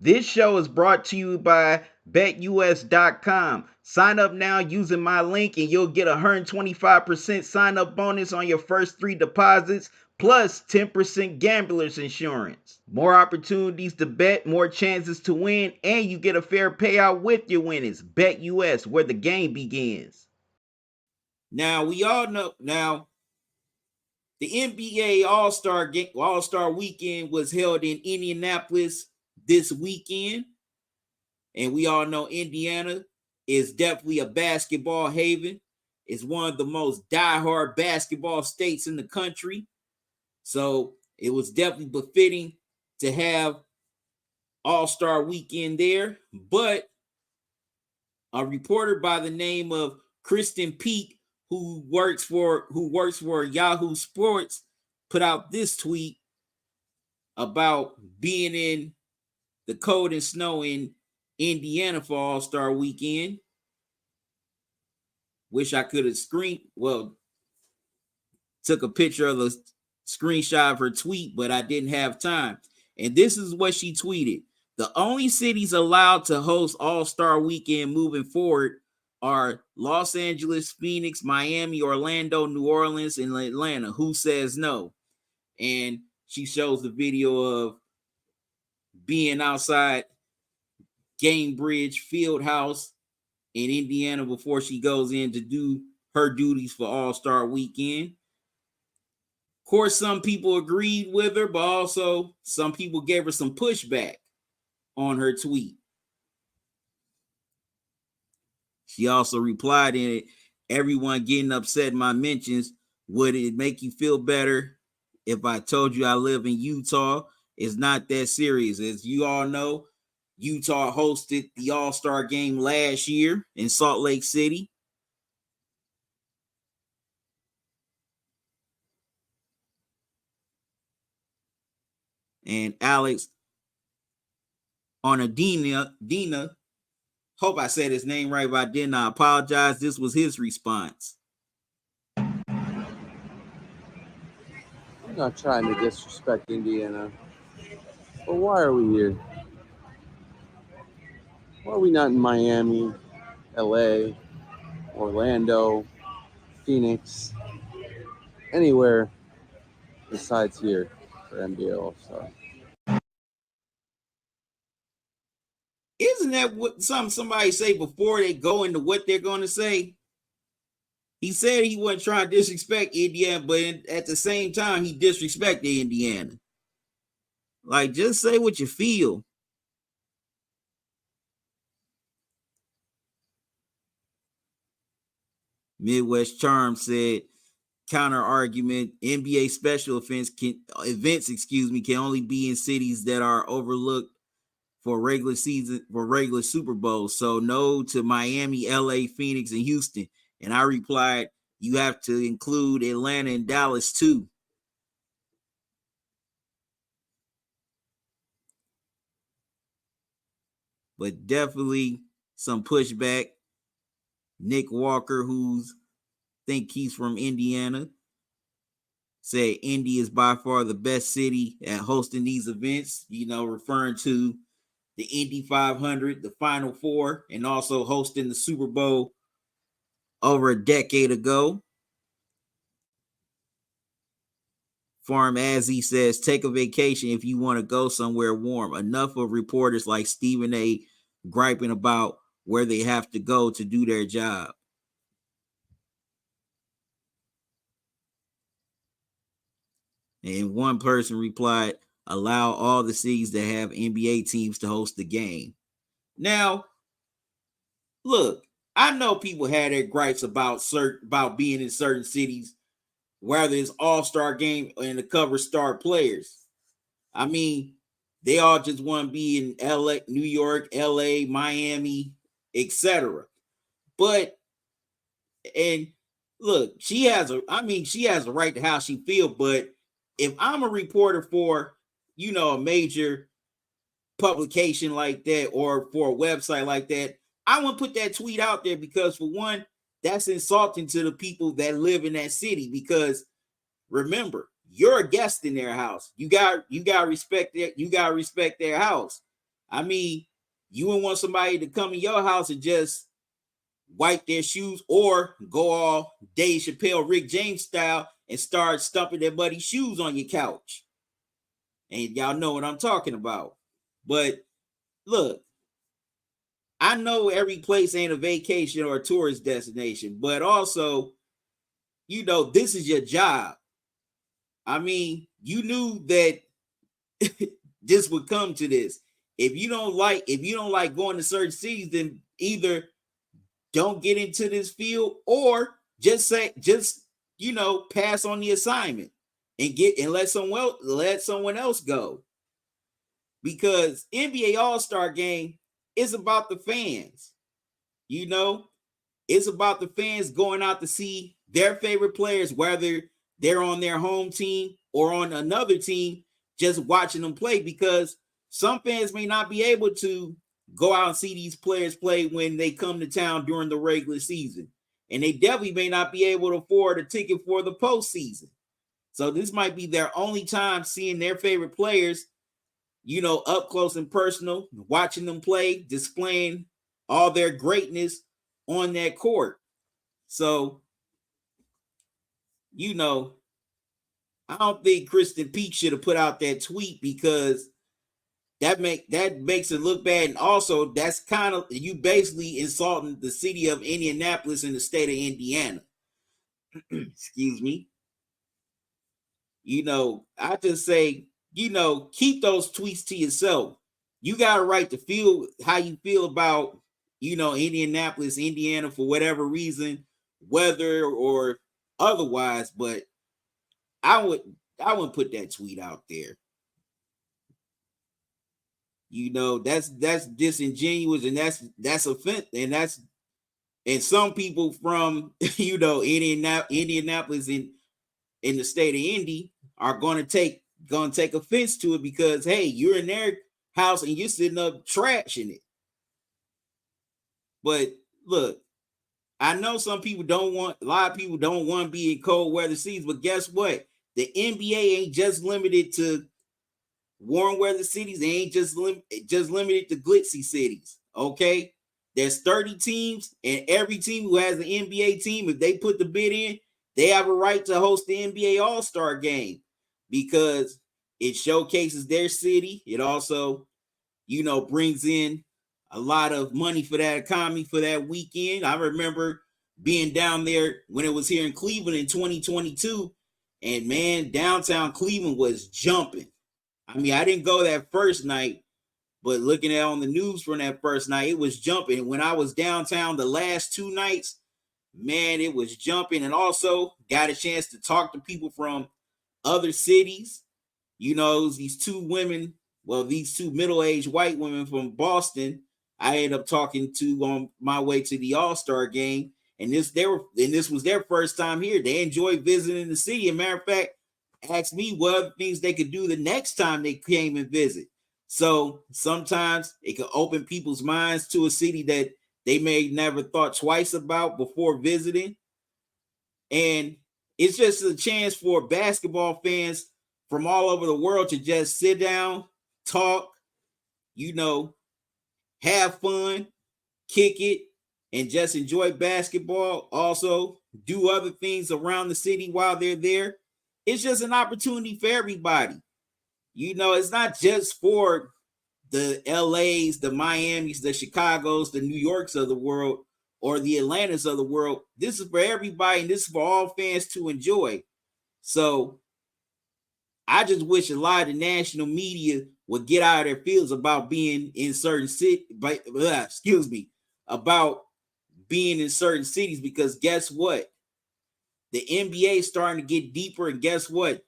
This show is brought to you by BetUs.com. Sign up now using my link and you'll get a 125% sign up bonus on your first 3 deposits plus 10% gambler's insurance. More opportunities to bet, more chances to win, and you get a fair payout with your winnings. BetUS, where the game begins. Now, we all know the NBA All-Star Weekend was held in Indianapolis this weekend, and we all know Indiana is definitely a basketball haven. It's one of the most diehard basketball states in the country, so it was definitely befitting to have All-Star Weekend there. But a reporter by the name of Kristen Peak, who works for Yahoo Sports, put out this tweet about being in the cold and snow in Indiana for All-Star Weekend. Wish I could have took a picture of the screenshot of her tweet, but I didn't have time. And this is what she tweeted. The only cities allowed to host All-Star Weekend moving forward are Los Angeles, Phoenix, Miami, Orlando, New Orleans, and Atlanta. Who says no? And she shows the video of being outside Gainbridge Fieldhouse in Indiana before she goes in to do her duties for All-Star Weekend. Of course, some people agreed with her, but also some people gave her some pushback on her tweet. She also replied in it, everyone getting upset in my mentions. Would it make you feel better if I told you I live in Utah? It's not that serious. As you all know, Utah hosted the All-Star Game last year in Salt Lake City. And Alex Dina, hope I said his name right, but I didn't. I apologize. This was his response. I'm not trying to disrespect Indiana, but why are we here? Why are we not in Miami, LA, Orlando, Phoenix, anywhere besides here for NBA All-Star? Isn't that what somebody say before they go into what they're going to say? He said he wasn't trying to disrespect Indiana, but at the same time, he disrespected Indiana. Like, just say what you feel. Midwest Charm said, counter argument, NBA special events can only be in cities that are overlooked for regular Super Bowls. So no to Miami, LA, Phoenix, and Houston. And I replied, you have to include Atlanta and Dallas too. But definitely some pushback. Nick Walker, think he's from Indiana, said Indy is by far the best city at hosting these events, referring to the Indy 500, the Final Four, and also hosting the Super Bowl over a decade ago. Farm Azzy says, take a vacation if you want to go somewhere warm. Enough of reporters like Stephen A. griping about where they have to go to do their job. And one person replied, allow all the cities that have NBA teams to host the game. Now, look, I know people had their gripes about being in certain cities, whether it's All-Star Game and the cover star players. I mean, they all just want to be in LA, New York, LA, Miami, etc. But and look, she has a right to how she feel. But if I'm a reporter for, a major publication like that or for a website like that, I wouldn't put that tweet out there because for one, that's insulting to the people that live in that city. Because remember, you're a guest in their house. You got respect that. You got to respect their house. I mean, you wouldn't want somebody to come in your house and just wipe their shoes or go all Dave Chappelle, Rick James style and start stumping their buddy shoes on your couch. And y'all know what I'm talking about. But look, I know every place ain't a vacation or a tourist destination, but also, this is your job. I mean, you knew that this would come to this. If you don't like going to certain cities, then either don't get into this field or pass on the assignment and let someone else go. Because NBA All-Star game is about the fans. It's about the fans going out to see their favorite players, whether they're on their home team or on another team, just watching them play. Because some fans may not be able to go out and see these players play when they come to town during the regular season. And they definitely may not be able to afford a ticket for the postseason. So this might be their only time seeing their favorite players, up close and personal, watching them play, displaying all their greatness on that court. So, I don't think Kristen Peak should have put out that tweet because that makes it look bad. And also, that's kind of, you basically insulting the city of Indianapolis and the state of Indiana. Excuse me. I just say, keep those tweets to yourself. You got a right to feel how you feel about, Indianapolis, Indiana, for whatever reason, weather or otherwise. But I wouldn't put that tweet out there. That's disingenuous, and that's offensive, and some people from Indianapolis in the state of Indy are gonna take offense to it because hey, you're in their house and you're sitting up trashing it. But look, I know a lot of people don't want to be in cold weather cities, but guess what? The NBA ain't just limited to warm weather cities. They ain't just limited to glitzy cities. Okay, there's 30 teams, and every team who has an NBA team, if they put the bid in, they have a right to host the NBA All-Star game because it showcases their city. It also, brings in a lot of money for that economy for that weekend. I remember being down there when it was here in Cleveland in 2022, and man, downtown Cleveland was jumping. I mean, I didn't go that first night, but looking at on the news from that first night, it was jumping. When I was downtown the last two nights, man, it was jumping. And also got a chance to talk to people from other cities. These two middle-aged white women from Boston, I ended up talking to on my way to the All-Star game. And this was their first time here. They enjoyed visiting the city. As a matter of fact, asked me what other things they could do the next time they came and visit. So sometimes it can open people's minds to a city that they may never thought twice about before visiting. And it's just a chance for basketball fans from all over the world to just sit down, talk, have fun, kick it, and just enjoy basketball. Also, do other things around the city while they're there. It's just an opportunity for everybody. It's not just for the LAs, the Miamis, the Chicagos, the New Yorks of the world, or the Atlantas of the world. This is for everybody, and this is for all fans to enjoy. So I just wish a lot of the national media would get out of their fields about being in certain about being in certain cities, because guess what? The NBA is starting to get deeper, and guess what?